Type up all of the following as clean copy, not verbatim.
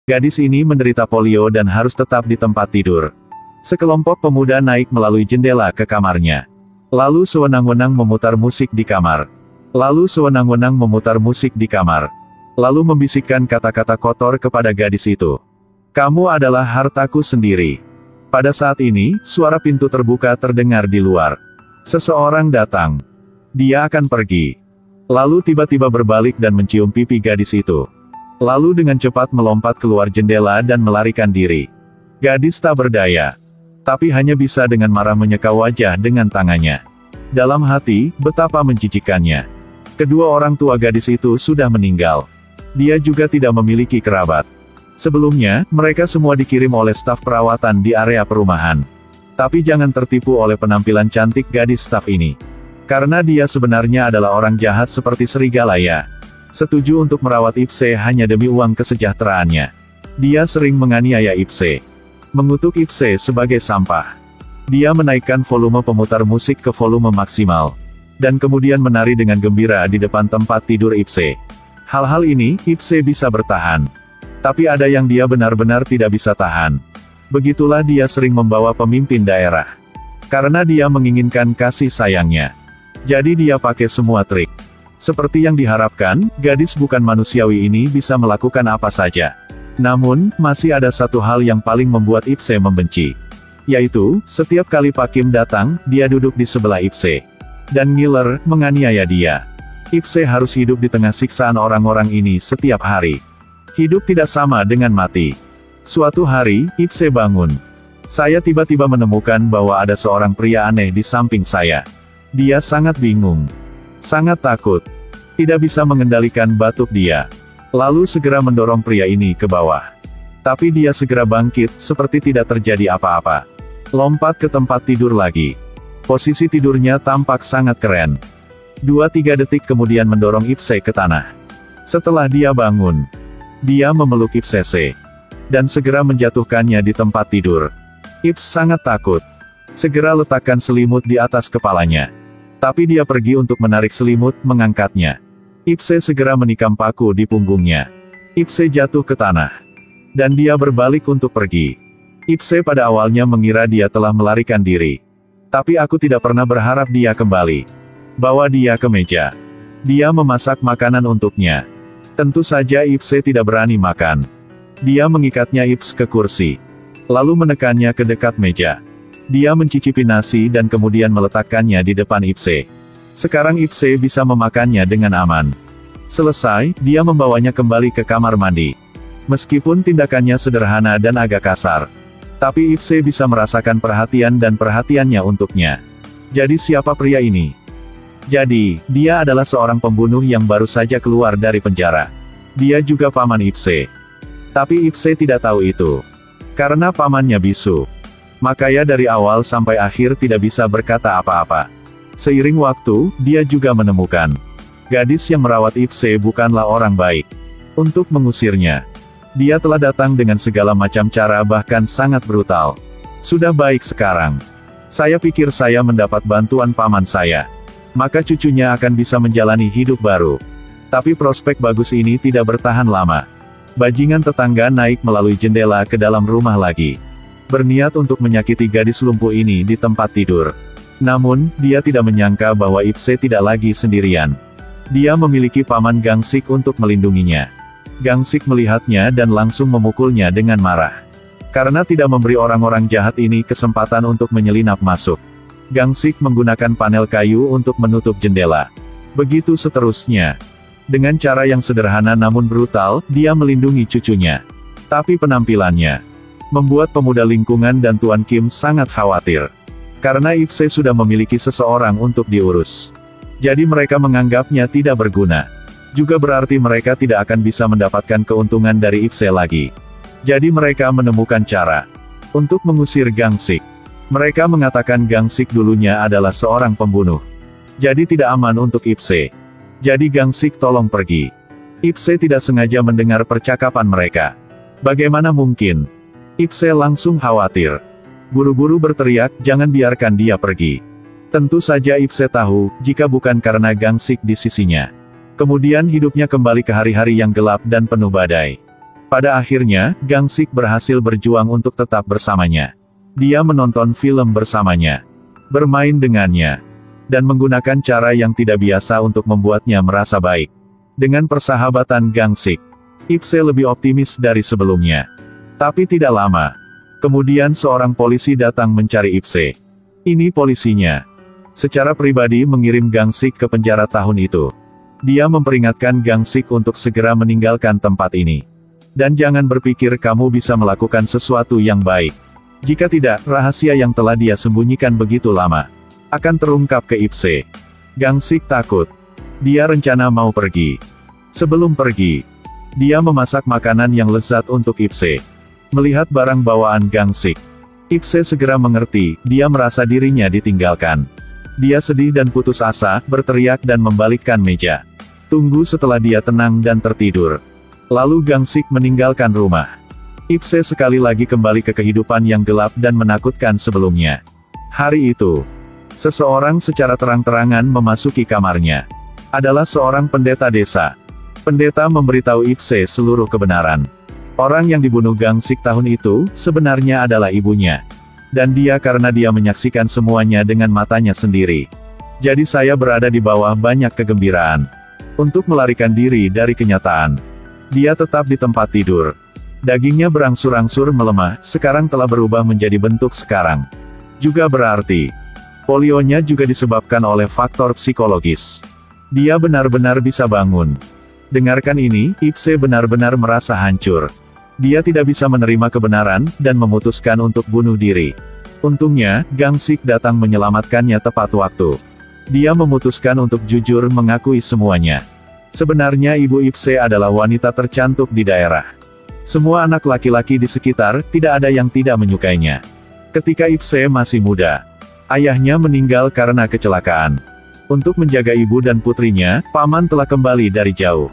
Gadis ini menderita polio dan harus tetap di tempat tidur. Sekelompok pemuda naik melalui jendela ke kamarnya. Lalu sewenang-wenang memutar musik di kamar. Lalu membisikkan kata-kata kotor kepada gadis itu. Kamu adalah hartaku sendiri. Pada saat ini, suara pintu terbuka terdengar di luar. Seseorang datang. Dia akan pergi. Lalu tiba-tiba berbalik dan mencium pipi gadis itu. Lalu dengan cepat melompat keluar jendela dan melarikan diri. Gadis tak berdaya. Tapi hanya bisa dengan marah menyeka wajah dengan tangannya. Dalam hati, betapa menjijikannya. Kedua orang tua gadis itu sudah meninggal. Dia juga tidak memiliki kerabat. Sebelumnya, mereka semua dikirim oleh staf perawatan di area perumahan. Tapi jangan tertipu oleh penampilan cantik gadis staf ini. Karena dia sebenarnya adalah orang jahat seperti serigala ya. Setuju untuk merawat Ipse hanya demi uang kesejahteraannya. Dia sering menganiaya Ipse. Mengutuk Ipse sebagai sampah. Dia menaikkan volume pemutar musik ke volume maksimal. Dan kemudian menari dengan gembira di depan tempat tidur Ipse. Hal-hal ini, Ipse bisa bertahan. Tapi ada yang dia benar-benar tidak bisa tahan. Begitulah dia sering membawa pemimpin daerah. Karena dia menginginkan kasih sayangnya. Jadi dia pakai semua trik. Seperti yang diharapkan, gadis bukan manusiawi ini bisa melakukan apa saja. Namun, masih ada satu hal yang paling membuat Ipse membenci. Yaitu, setiap kali Pak Kim datang, dia duduk di sebelah Ipse. Dan ngiler, menganiaya dia. Ipse harus hidup di tengah siksaan orang-orang ini setiap hari. Hidup tidak sama dengan mati. Suatu hari, Ipse bangun. Saya tiba-tiba menemukan bahwa ada seorang pria aneh di samping saya. Dia sangat bingung. Sangat takut. Tidak bisa mengendalikan batuk dia. Lalu segera mendorong pria ini ke bawah. Tapi dia segera bangkit, seperti tidak terjadi apa-apa. Lompat ke tempat tidur lagi. Posisi tidurnya tampak sangat keren. 2-3 detik kemudian mendorong Ipse ke tanah. Setelah dia bangun, dia memeluk Ipse dan segera menjatuhkannya di tempat tidur. Ipse sangat takut. Segera letakkan selimut di atas kepalanya. Tapi dia pergi untuk menarik selimut, mengangkatnya. Ipse segera menikam paku di punggungnya. Ipse jatuh ke tanah. Dan dia berbalik untuk pergi. Ipse pada awalnya mengira dia telah melarikan diri. Tapi aku tidak pernah berharap dia kembali. Bawa dia ke meja. Dia memasak makanan untuknya. Tentu saja Ipse tidak berani makan. Dia mengikatnya Ipse ke kursi. Lalu menekannya ke dekat meja. Dia mencicipi nasi dan kemudian meletakkannya di depan Ipse. Sekarang Ipse bisa memakannya dengan aman. Selesai, dia membawanya kembali ke kamar mandi. Meskipun tindakannya sederhana dan agak kasar. Tapi Ipse bisa merasakan perhatian dan perhatiannya untuknya. Jadi siapa pria ini? Jadi, dia adalah seorang pembunuh yang baru saja keluar dari penjara. Dia juga paman Ipse. Tapi Ipse tidak tahu itu. Karena pamannya bisu. Makanya dari awal sampai akhir tidak bisa berkata apa-apa. Seiring waktu, dia juga menemukan. Gadis yang merawat Ipse bukanlah orang baik. Untuk mengusirnya, dia telah datang dengan segala macam cara bahkan sangat brutal. Sudah baik sekarang. Saya pikir saya mendapat bantuan paman saya. Maka cucunya akan bisa menjalani hidup baru. Tapi prospek bagus ini tidak bertahan lama. Bajingan tetangga naik melalui jendela ke dalam rumah lagi. Berniat untuk menyakiti gadis lumpuh ini di tempat tidur. Namun, dia tidak menyangka bahwa Ipse tidak lagi sendirian. Dia memiliki paman Gangsik untuk melindunginya. Gangsik melihatnya dan langsung memukulnya dengan marah. Karena tidak memberi orang-orang jahat ini kesempatan untuk menyelinap masuk. Gangsik menggunakan panel kayu untuk menutup jendela. Begitu seterusnya. Dengan cara yang sederhana namun brutal, dia melindungi cucunya. Tapi penampilannya membuat pemuda lingkungan dan Tuan Kim sangat khawatir. Karena Ipse sudah memiliki seseorang untuk diurus. Jadi mereka menganggapnya tidak berguna. Juga berarti mereka tidak akan bisa mendapatkan keuntungan dari Ipse lagi. Jadi mereka menemukan cara untuk mengusir Gangsik. Mereka mengatakan Gangsik dulunya adalah seorang pembunuh. Jadi tidak aman untuk Ipse. Jadi Gangsik tolong pergi. Ipse tidak sengaja mendengar percakapan mereka. Bagaimana mungkin? Ipse langsung khawatir. Buru-buru berteriak, jangan biarkan dia pergi. Tentu saja Ipse tahu, jika bukan karena Gangsik di sisinya. Kemudian hidupnya kembali ke hari-hari yang gelap dan penuh badai. Pada akhirnya, Gangsik berhasil berjuang untuk tetap bersamanya. Dia menonton film bersamanya, bermain dengannya, dan menggunakan cara yang tidak biasa untuk membuatnya merasa baik. Dengan persahabatan Gangsik, Ipse lebih optimis dari sebelumnya. Tapi tidak lama, kemudian seorang polisi datang mencari Ipse. Ini polisinya. Secara pribadi mengirim Gangsik ke penjara tahun itu. Dia memperingatkan Gangsik untuk segera meninggalkan tempat ini. Dan jangan berpikir kamu bisa melakukan sesuatu yang baik. Jika tidak, rahasia yang telah dia sembunyikan begitu lama akan terungkap ke Ipse. Gangsik takut. Dia rencana mau pergi. Sebelum pergi, dia memasak makanan yang lezat untuk Ipse. Melihat barang bawaan Gangsik, Ipse segera mengerti, dia merasa dirinya ditinggalkan. Dia sedih dan putus asa, berteriak dan membalikkan meja. Tunggu setelah dia tenang dan tertidur. Lalu Gangsik meninggalkan rumah. Ipse sekali lagi kembali ke kehidupan yang gelap dan menakutkan sebelumnya. Hari itu, seseorang secara terang-terangan memasuki kamarnya. Adalah seorang pendeta desa. Pendeta memberitahu Ipse seluruh kebenaran. Orang yang dibunuh Gangsik tahun itu, sebenarnya adalah ibunya. Dan dia karena dia menyaksikan semuanya dengan matanya sendiri. Jadi saya berada di bawah banyak kegembiraan. Untuk melarikan diri dari kenyataan. Dia tetap di tempat tidur. Dagingnya berangsur-angsur melemah, sekarang telah berubah menjadi bentuk sekarang. Juga berarti, polionya juga disebabkan oleh faktor psikologis. Dia benar-benar bisa bangun. Dengarkan ini, Ipse benar-benar merasa hancur. Dia tidak bisa menerima kebenaran, dan memutuskan untuk bunuh diri. Untungnya, Gangsik datang menyelamatkannya tepat waktu. Dia memutuskan untuk jujur mengakui semuanya. Sebenarnya ibu Ipse adalah wanita tercantik di daerah. Semua anak laki-laki di sekitar, tidak ada yang tidak menyukainya. Ketika Ipse masih muda, ayahnya meninggal karena kecelakaan. Untuk menjaga ibu dan putrinya, paman telah kembali dari jauh.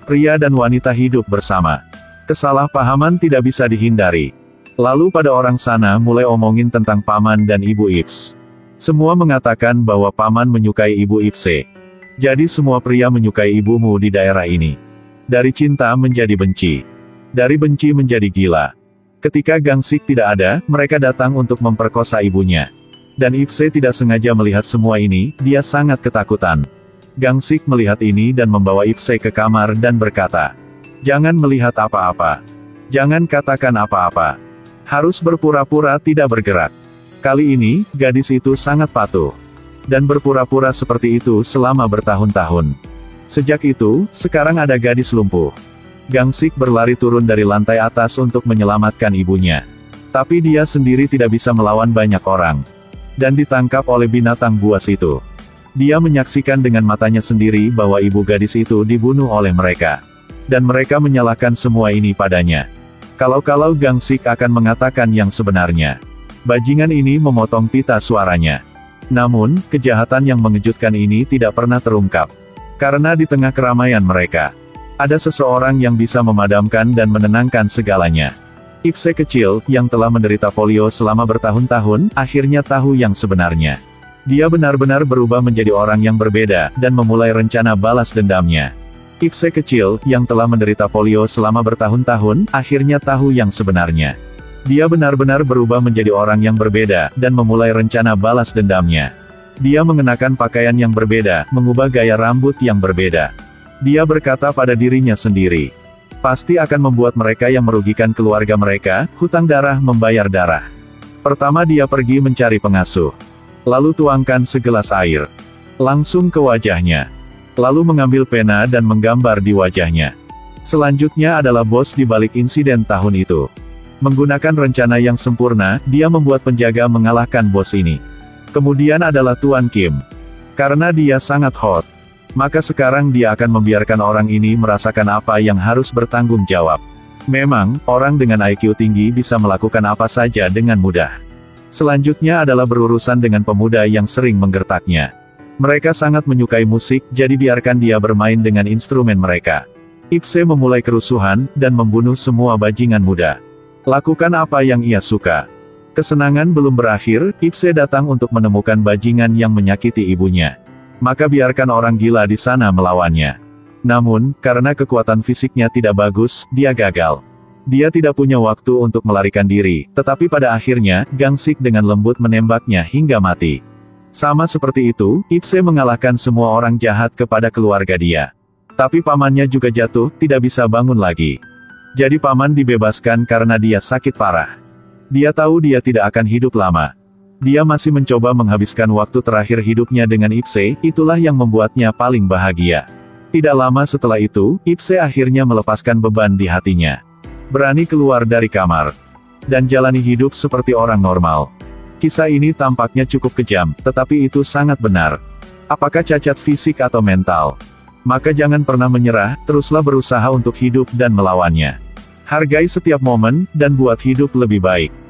Pria dan wanita hidup bersama. Kesalahpahaman tidak bisa dihindari. Lalu pada orang sana mulai omongin tentang paman dan ibu Ips. Semua mengatakan bahwa paman menyukai ibu Ipse. Jadi semua pria menyukai ibumu di daerah ini. Dari cinta menjadi benci. Dari benci menjadi gila. Ketika Gangsik tidak ada, mereka datang untuk memperkosa ibunya. Dan Ipse tidak sengaja melihat semua ini, dia sangat ketakutan. Gangsik melihat ini dan membawa Ipse ke kamar dan berkata, "Jangan melihat apa-apa. Jangan katakan apa-apa. Harus berpura-pura tidak bergerak." Kali ini, gadis itu sangat patuh. Dan berpura-pura seperti itu selama bertahun-tahun. Sejak itu, sekarang ada gadis lumpuh. Gangsik berlari turun dari lantai atas untuk menyelamatkan ibunya. Tapi dia sendiri tidak bisa melawan banyak orang. Dan ditangkap oleh binatang buas itu. Dia menyaksikan dengan matanya sendiri bahwa ibu gadis itu dibunuh oleh mereka. Dan mereka menyalahkan semua ini padanya. Kalau-kalau Gangsik akan mengatakan yang sebenarnya. Bajingan ini memotong pita suaranya. Namun, kejahatan yang mengejutkan ini tidak pernah terungkap. Karena di tengah keramaian mereka, ada seseorang yang bisa memadamkan dan menenangkan segalanya. Ipse kecil, yang telah menderita polio selama bertahun-tahun, akhirnya tahu yang sebenarnya. Dia benar-benar berubah menjadi orang yang berbeda, dan memulai rencana balas dendamnya. Ipse kecil, yang telah menderita polio selama bertahun-tahun, akhirnya tahu yang sebenarnya. Dia benar-benar berubah menjadi orang yang berbeda, dan memulai rencana balas dendamnya. Dia mengenakan pakaian yang berbeda, mengubah gaya rambut yang berbeda. Dia berkata pada dirinya sendiri, pasti akan membuat mereka yang merugikan keluarga mereka, hutang darah membayar darah. Pertama dia pergi mencari pengasuh. Lalu tuangkan segelas air. Langsung ke wajahnya. Lalu mengambil pena dan menggambar di wajahnya. Selanjutnya adalah bos di balik insiden tahun itu. Menggunakan rencana yang sempurna, dia membuat penjaga mengalahkan bos ini. Kemudian adalah Tuan Kim. Karena dia sangat hot. Maka sekarang dia akan membiarkan orang ini merasakan apa yang harus bertanggung jawab. Memang, orang dengan IQ tinggi bisa melakukan apa saja dengan mudah. Selanjutnya adalah berurusan dengan pemuda yang sering menggertaknya. Mereka sangat menyukai musik, jadi biarkan dia bermain dengan instrumen mereka. Ipse memulai kerusuhan, dan membunuh semua bajingan muda. Lakukan apa yang ia suka. Kesenangan belum berakhir, Ipse datang untuk menemukan bajingan yang menyakiti ibunya. Maka biarkan orang gila di sana melawannya. Namun, karena kekuatan fisiknya tidak bagus, dia gagal. Dia tidak punya waktu untuk melarikan diri, tetapi pada akhirnya, Gangsik dengan lembut menembaknya hingga mati. Sama seperti itu, Ipse mengalahkan semua orang jahat kepada keluarga dia. Tapi pamannya juga jatuh, tidak bisa bangun lagi. Jadi paman dibebaskan karena dia sakit parah. Dia tahu dia tidak akan hidup lama. Dia masih mencoba menghabiskan waktu terakhir hidupnya dengan Ipse, itulah yang membuatnya paling bahagia. Tidak lama setelah itu, Ipse akhirnya melepaskan beban di hatinya. Berani keluar dari kamar. Dan jalani hidup seperti orang normal. Kisah ini tampaknya cukup kejam, tetapi itu sangat benar. Apakah cacat fisik atau mental? Maka jangan pernah menyerah, teruslah berusaha untuk hidup dan melawannya. Hargai setiap momen, dan buat hidup lebih baik.